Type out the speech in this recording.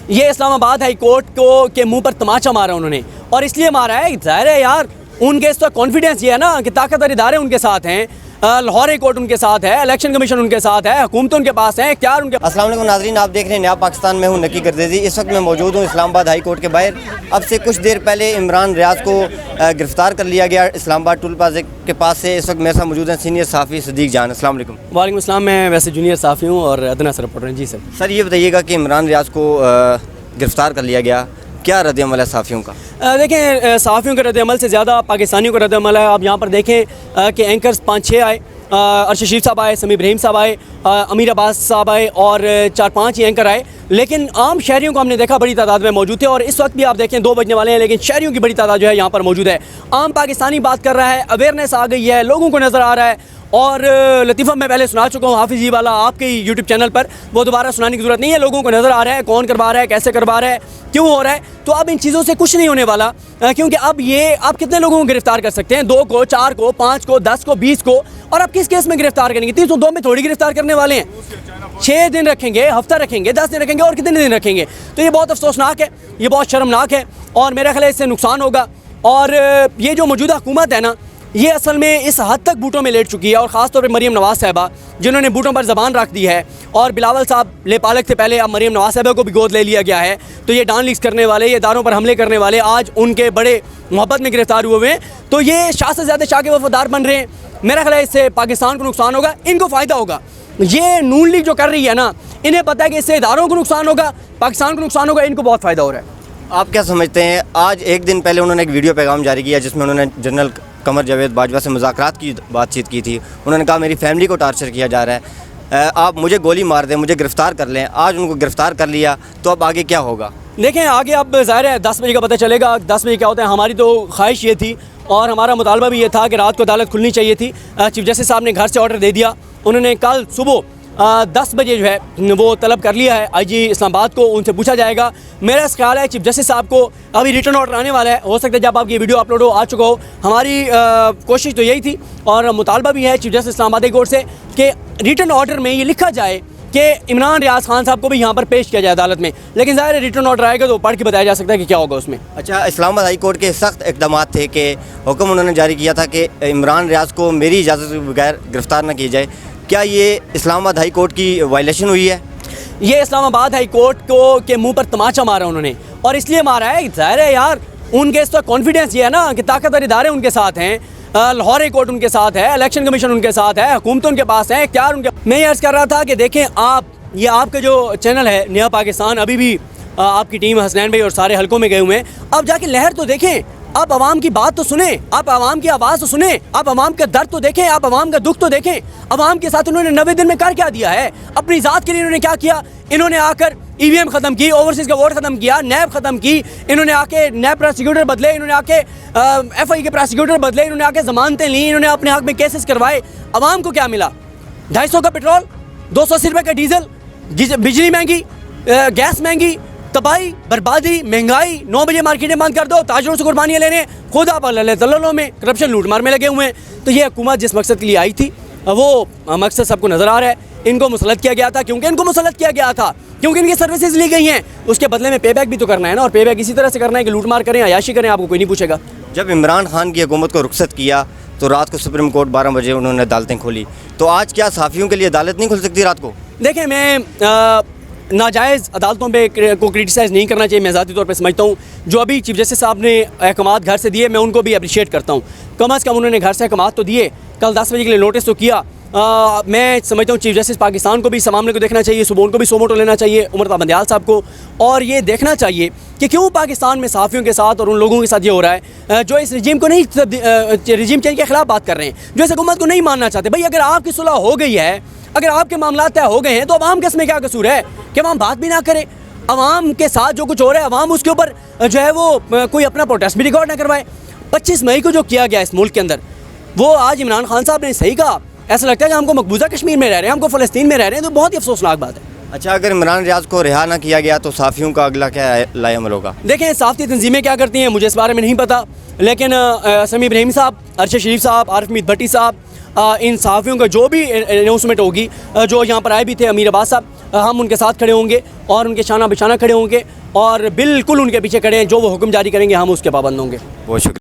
ये Islamabad high court को के मुंह पर तमाचा मारा उन्होंने, और इसलिए मारा है, जाहिर है यार उनके इस पर कॉन्फिडेंस ये है ना कि ताकतवर इदारे उनके साथ हैं, लाहौर हाई कोर्ट उनके साथ है, इलेक्शन कमीशन उनके साथ है, हुकूमत उनके पास है, इख्तियार उनके। अस्सलाम वालेकुम नाज़रीन, आप देख रहे हैं नया पाकिस्तान में हूँ नकी गर्देजी। इस वक्त मैं मौजूद हूँ इस्लामाबाद हाई कोर्ट के बाहर। अब से कुछ देर पहले इमरान रियाज को गिरफ्तार कर लिया गया इस्लामाबाद टूल प्लाजा के पास से। इस वक्त मेरे साथ मौजूद हैं सीनियर सहाफ़ी सदीक जान। अस्सलाम वालेकुम। वालेकुम अस्सलाम। मैं वैसे जूनियर सहाफ़ी हूँ और अदना सर रिपोर्टर हैं। जी सर। सर ये बताइएगा कि इमरान रियाज को गिरफ्तार कर लिया गया, क्या रद्द-ए-अमल है सहाफ़ियों का? देखें, सहाफ़ियों के रद्द-ए-अमल से ज़्यादा पाकिस्तानियों का रद्द-ए-अमल है। आप यहाँ पर देखें कि एंकर्स 5-6 आए, अरशद शीफ साहब आए, समी इब्राहिम साहब आए, अमीर अब्बास साहब आए और 4-5 ही एंकर आए, लेकिन आम शहरियों को हमने देखा बड़ी तादाद में मौजूद थे। और इस वक्त भी आप देखें 2 बजने वाले हैं, लेकिन शहरियों की बड़ी तादाद जो है यहाँ पर मौजूद है। आम पाकिस्तानी बात कर रहा है, अवेयरनेस आ गई है, लोगों को नज़र आ रहा है। और लतीफ़ा मैं पहले सुना चुका हूँ हाफिज़ जी वाला आपके यूट्यूब चैनल पर, वो दोबारा सुनाने की ज़रूरत नहीं है। लोगों को नज़र आ रहा है कौन करवा रहा है, कैसे करवा रहा है, क्यों हो रहा है। तो अब इन चीज़ों से कुछ नहीं होने वाला, क्योंकि अब ये आप कितने लोगों को गिरफ्तार कर सकते हैं? 2 को, 4 को, 5 को, 10 को, 20 को। और अब किस केस में गिरफ्तार करेंगे? 302 में थोड़ी गिरफ्तार करने वाले हैं। 6 दिन रखेंगे, हफ्ता रखेंगे, 10 दिन रखेंगे और कितने दिन रखेंगे? तो ये बहुत अफसोसनाक है, ये बहुत शर्मनाक है और मेरा ख्याल है इससे नुकसान होगा। और ये जो मौजूदा हुकूमत है ना, ये असल में इस हद तक बूटों में लेट चुकी है, और ख़ास तौर पे मरीम नवाज़ साहिबा जिन्होंने बूटों पर ज़बान रख दी है। और बिलावल साहब लेपालक थे पहले, अब मरीम नवाज़ साहिबा को भी गोद ले लिया गया है। तो ये डान लीक्स करने वाले, ये इदारों पर हमले करने वाले आज उनके बड़े मोहब्बत में गिरफ्तार हुए हैं। तो ये शाह से ज़्यादा शाह के वफादार बन रहे हैं। मेरा ख्याल है इससे पाकिस्तान को नुकसान होगा, इनको फ़ायदा होगा। ये नून लीग जो कर रही है ना, इन्हें पता है कि इससे इदारों को नुकसान होगा, पाकिस्तान को नुकसान होगा, इनको बहुत फ़ायदा हो रहा है। आप क्या समझते हैं? आज एक दिन पहले उन्होंने एक वीडियो पैगाम जारी किया जिसमें उन्होंने जनरल कमर जावेद बाजवा से मुज़ाकरात की बातचीत की थी। उन्होंने कहा मेरी फैमिली को टार्चर किया जा रहा है, आप मुझे गोली मार दें, मुझे गिरफ़्तार कर लें। आज उनको गिरफ़्तार कर लिया, तो अब आगे क्या होगा? देखें, आगे अब ज़ाहिर है 10 बजे का पता चलेगा। 10 बजे क्या होता है? हमारी तो ख्वाहिश ये थी और हमारा मुतालबा भी ये था कि रात को अदालत खुलनी चाहिए थी। चीफ जस्टिस साहब ने घर से ऑर्डर दे दिया। उन्होंने कल सुबह 10 बजे जो है वो तलब कर लिया है IG इस्लामाबाद को, उनसे पूछा जाएगा। मेरा ख्याल है चीफ जस्टिस साहब को अभी रिटर्न ऑर्डर आने वाला है। हो सकता है जब आपकी वीडियो अपलोड हो आ चुका हो। हमारी कोशिश तो यही थी और मुतालबा भी है चीफ जस्टिस इस्लामाबाद कोर्ट से कि रिटर्न ऑर्डर में ये लिखा जाए कि इमरान रियाज खान साहब को भी यहाँ पर पेश किया जाए अदालत में। लेकिन ज़ाहिर रिटर्न ऑर्डर आएगा तो पढ़ के बताया जा सकता है कि क्या होगा उसमें। अच्छा, इस्लामाबाद हाई कोर्ट के सख्त इक़दाम थे कि हुक्म उन्होंने जारी किया था कि इमरान रियाज को मेरी इजाज़त के बगैर गिरफ़्तार न किया जाए। क्या ये इस्लामाबाद हाई कोर्ट की वायलेशन हुई है? ये इस्लामाबाद हाई कोर्ट को के मुंह पर तमाचा मारा उन्होंने, और इसलिए मारा है, जाहिर है यार उनके इस पर कॉन्फिडेंस ये है ना कि ताकतवर इदारे उनके साथ हैं, लाहौर हाई कोर्ट उनके साथ है, इलेक्शन कमीशन उनके साथ है, हुकूमत उनके पास है, इख्तियार उनके। मैं ये अर्ज़ कर रहा था कि देखें आप, ये आपका जो चैनल है नया पाकिस्तान, अभी भी आपकी टीम हसनैन भाई और सारे हलकों में गए हुए हैं। अब जाके लहर तो देखें, आप आवाम की बात तो सुने, आप आवाम की आवाज़ तो सुने, आप आवाम का दर्द तो देखें, आप आवाम का दुख तो देखें। आवाम के साथ उन्होंने 90 दिन में कर क्या दिया है? अपनी ज़ात के लिए इन्होंने क्या किया? इन्होंने आकर EVM ख़त्म की, ओवरसीज़ का वोट ख़त्म किया, नैब ख़त्म की, इन्होंने आके नैब प्रोसिक्यूटर बदले, इन्होंने आके FI के प्रोसिक्यूटर बदले, इन्होंने आके ज़मानतें ली, इन्होंने अपने हक़ में केसेस करवाए। आवाम को क्या मिला? 250 का पेट्रोल, 280 रुपये का डीजल, बिजली महंगी, गैस महंगी, तबाही, बर्बादी, महंगाई। 9 बजे मार्केटें बंद कर दो, ताजरों से कुर्बानियाँ लेने, खुद आप दलालों में करप्शन लूट मार में लगे हुए हैं। तो ये हुकूमत जिस मकसद के लिए आई थी वो मकसद सबको नज़र आ रहा है। इनको मुसलत किया गया था, क्योंकि इनको मुसलत किया गया था, क्योंकि इनकी सर्विसेज ली गई हैं। उसके बदले में पे बैक भी तो करना है ना, और पे बैक इसी तरह से करना है कि लूट मार करें, अयाशी करें, आपको कोई नहीं पूछेगा। जब इमरान खान की हुकूमत को रुखसत किया तो रात को सुप्रीम कोर्ट 12 बजे उन्होंने अदालतें खोली, तो आज क्या सहाफ़ियों के लिए अदालत नहीं खुल सकती रात को? देखें, मैं नाजायज़ अदालतों पे को क्रिटिसाइज़ नहीं करना चाहिए। मैं ज़ाती तौर पे समझता हूँ जो अभी चीफ जस्टिस साहब ने अहकामात घर से दिए, मैं उनको भी अप्रिशिएट करता हूँ। कम अज़ कम उन्होंने घर से अहकामात तो दिए, कल 10 बजे के लिए नोटिस तो किया। मैं समझता हूँ चीफ जस्टिस पाकिस्तान को भी इस मामले को देखना चाहिए, सुबह को भी सोमोटो लेना चाहिए, उमर बंदियाल साहब को, और ये देखना चाहिए कि क्यों पाकिस्तान में सहाफ़ियों के साथ और उन लोगों के साथ ये हो रहा है जो इस रजीम को नहीं, रजीम चेंज के ख़िलाफ़ बात कर रहे हैं, जो इस हुकूमत को नहीं मानना चाहते। भाई अगर आपकी सुलह हो गई है, अगर आपके मामला तय हो गए हैं, तो अवाम के इसमें क्या कसूर है कि अवाम बात भी ना करे? अवाम के साथ जो कुछ हो रहा है, अवाम उसके ऊपर जो है वो कोई अपना प्रोटेस्ट भी रिकॉर्ड ना करवाए। 25 मई को जो किया गया इस मुल्क के अंदर, वो आज इमरान खान साहब ने सही कहा। ऐसा लगता है कि हमको मकबूजा कश्मीर में रह रहे हैं, हमको फ़लस्तीन में रह रहे हैं, तो बहुत ही अफसोसनाक बात है। अच्छा, अगर इमरान रियाज को रिहा ना किया गया तो सहाफ़ियों का अगला क्या लाएअमल होगा? देखें, सहाफ़ती तंजीमें क्या करती हैं मुझे इस बारे में नहीं पता, लेकिन समी इब्राहिम साहब, अरशद शरीफ साहब, आरिफ मीर भट्टी साहब इन सहाफ़ियों का जो भी अनाउंसमेंट होगी, जो यहाँ पर आए भी थे अमीर अब्बास साहब, हम उनके साथ खड़े होंगे और उनके शाना बिशाना खड़े होंगे और बिल्कुल उनके पीछे खड़े हैं। जो वो हुक्म जारी करेंगे हम उसके पाबंद होंगे। बहुत शुक्रिया।